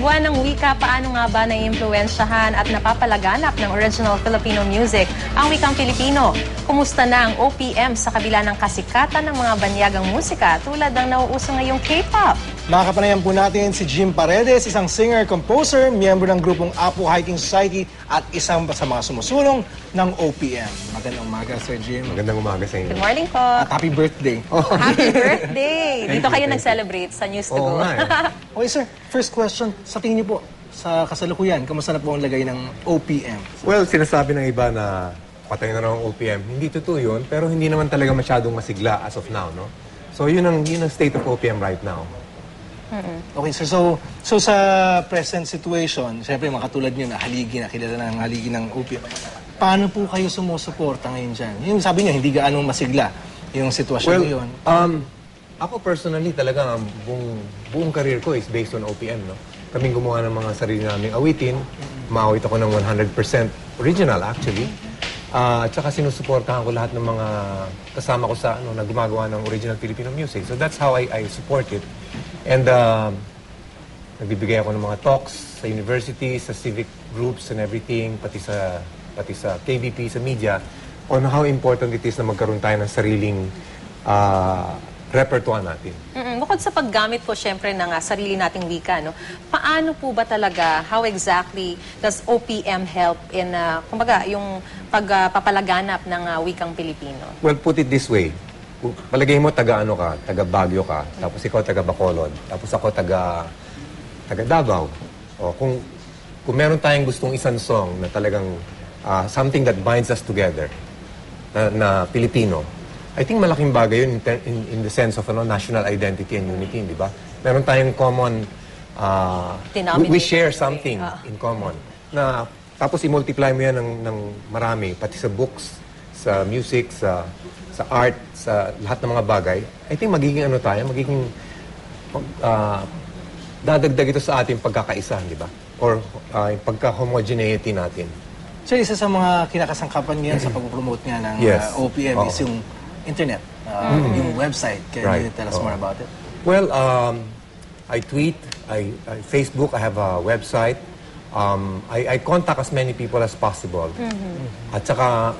Ngayong buwan ng wika, paano nga ba naiimpluwensyahan at napapalaganap ng original Filipino music ang wikang Pilipino? Kumusta na ang OPM sa kabila ng kasikatan ng mga banyagang musika tulad ng nauuso ngayong K-pop? Makakapanayan po natin si Jim Paredes, isang singer-composer, miyembro ng grupong Apo Hiking Society at isang sa mga sumusulong ng OPM. Magandang umaga, Sir Jim. Magandang umaga sa inyo. Good morning po. At happy birthday. Happy birthday! Dito kayo nag-celebrate sa News to Go. Okay, sir. First question, sa tingin niyo po, sa kasalukuyan, kamusta na po ang lagay ng OPM? Well, sinasabi ng iba na patay na ng OPM. Hindi totoo yun, pero hindi naman talaga masyadong masigla as of now, no? So, yun ang state of OPM right now. Okay, sir. So sa present situation, siyempre mga katulad nyo na haligi na, kilala ng haligi ng OPM. Paano po kayo sumusuporta ngayon dyan? Yung sabi niyo, hindi gaano masigla yung sitwasyon ngayon. Ako personally talaga, ang buong career ko is based on OPM, no? Kaming gumawa ng mga sarili naming awitin. Maawit ako ng 100% original, actually. At saka sinusuportahan ko lahat ng mga kasama ko sa na gumagawa ng original Filipino music. So that's how I support it. And nagbibigay ako ng mga talks sa university, sa civic groups and everything, pati sa KBP, sa media, on how important it is na magkaroon tayo ng sariling repertoire natin. Bukod sa paggamit po syempre ng sarili nating wika, no? Paano po ba talaga, how exactly does OPM help in, kumbaga, yung pagpapalaganap ng wikang Pilipino? Well, put it this way. Palagay mo taga-ano ka, taga-Baguio ka, tapos ikaw taga-Bacolod, tapos ako taga-Davao. O, kung meron tayong gustong isang song na talagang something that binds us together, na Pilipino, I think malaking bagay yun in the sense of national identity and unity, di ba? Meron tayong common, we share something in common. Na, tapos i-multiply mo yan ng marami, pati sa books, sa music, sa art, sa lahat ng mga bagay. I think magiging dadagdag ito sa ating pagkakaisa, di ba? Or pagka-homogeneity natin. So, isa sa mga kinakasangkapan ngayon sa pag-promote nga ng OPM is yung internet, yung website. Can you tell us more about it? Well, I tweet, I Facebook, I have a website. I contact as many people as possible. At saka,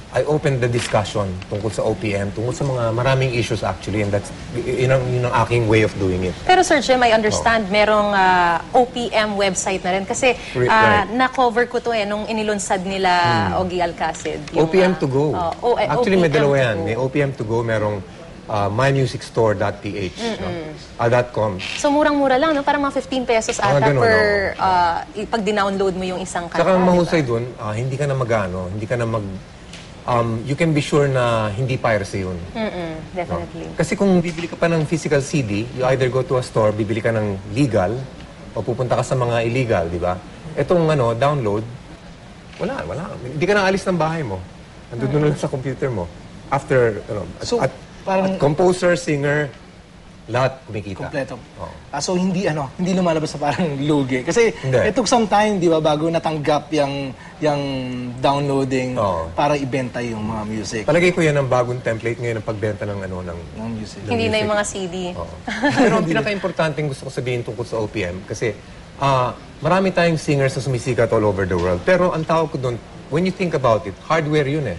I open the discussion tungkol sa OPM, tungkol sa mga maraming issues actually, and that's yun ang aking way of doing it. Pero Sir Jim, I understand merong OPM website na rin kasi na-cover ko to nung inilunsad nila Ogie Alcacid. OPM to go. Actually, may dalawa yan. May OPM to go, merong mymusicstore.ph, .com. So, murang-mura lang, no? Parang mga 15 pesos ata per pag dinownload mo yung isang kanta. Saka ang mahusay dun, hindi ka na hindi ka na you can be sure na hindi piracy yun. Definitely. No? Kasi kung bibili ka pa ng physical CD, you either go to a store, bibili ka ng legal, o pupunta ka sa mga illegal, di ba? Itong download, wala. Hindi ka nang alis ng bahay mo. Nandun lang sa computer mo. After, at composer, singer, lahat kumikita. Kompleto. So hindi lumalabas sa parang lugi. Kasi it took some time, di ba, bago natanggap yung downloading para ibenta yung mga music. Palagay ko yan ang bagong template ngayon ng pagbenta ng music. Hindi na yung mga CD. Pero ang pinaka-importanting gusto ko sabihin tungkol sa OPM, kasi marami tayong singers na sumisikat all over the world. Pero ang tawag ko doon, when you think about it, hardware yun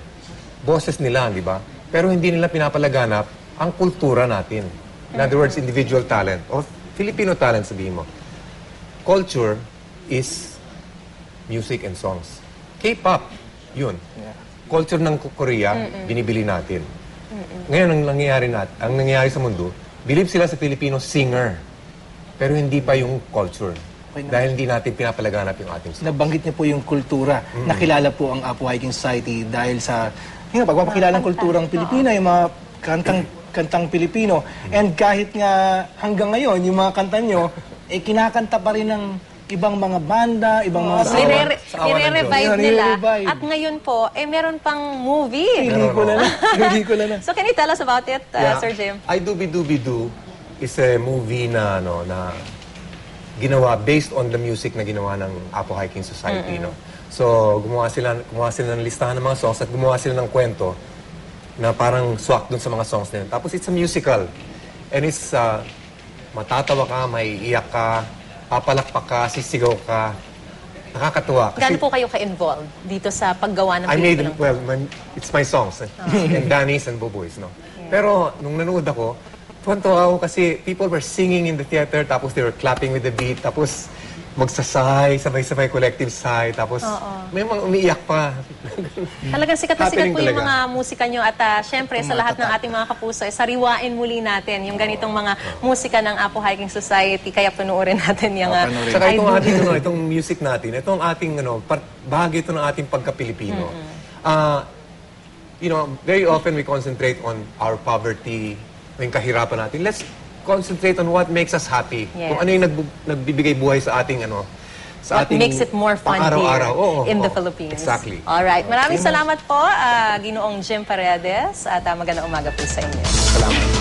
boses nila, di ba? Pero hindi nila pinapalaganap ang kultura natin. In other words, individual talent or Filipino talent, sabihin mo. Culture is music and songs. K-pop, yun. Culture ng Korea, binibili natin. Ngayon, ang nangyayari sa mundo, believe sila sa Filipino singer, pero hindi pa yung culture. Dahil hindi natin pinapalaganap yung ating songs. Nabanggit niyo po yung kultura. Nakilala po ang Apo Hiking Society dahil sa pagpapakilalang kulturang Pilipina, yung mga kantang Pilipino. And kahit nga hanggang ngayon, yung mga kanta nyo, kinakanta pa rin ng ibang mga banda, ibang mga nire-revive nila. At ngayon po, meron pang movie. Pelikula na. So can you tell us about it, Sir Jim? I Doobie Doobie Doo is a movie na ginawa based on the music na ginawa ng Apo Hiking Society. So gumawa sila ng listahan ng mga songs at gumawa sila ng kwento na parang swak dun sa mga songs na yun. Tapos it's a musical. And it's matatawa ka, maiiyak ka, papalakpak ka, sisigaw ka. Nakakatuwa. Gaano po kayo ka-involved dito sa paggawa ng I made, pelikulang? well, it's my songs. And Danny's and Boboy's, no? Pero, nung nanood ako, tuwan-tuwa ako kasi people were singing in the theater, tapos they were clapping with the beat, tapos magsasay, sabay-sabay collective sigh, tapos may mga umiiyak pa. Talagang sikat na sikat Happening po yung talaga. mga musika nyo at syempre sa lahat ng ating mga kapuso, sariwain muli natin yung ganitong mga musika ng Apo Hiking Society. Kaya panoorin natin yung panoorin. Saka itong ating, itong music natin, itong ating, bahagi ito ng ating pagka-Pilipino. You know, very often we concentrate on our poverty, yung kahirapan natin. Let's concentrate on what makes us happy. Yes. Kung ano yung nagbibigay buhay sa ating, sa What makes it more fun araw-araw. here in the Philippines. Exactly. Alright. Maraming salamat po, Ginoong Jim Paredes, at magandang umaga po sa inyo. Salamat.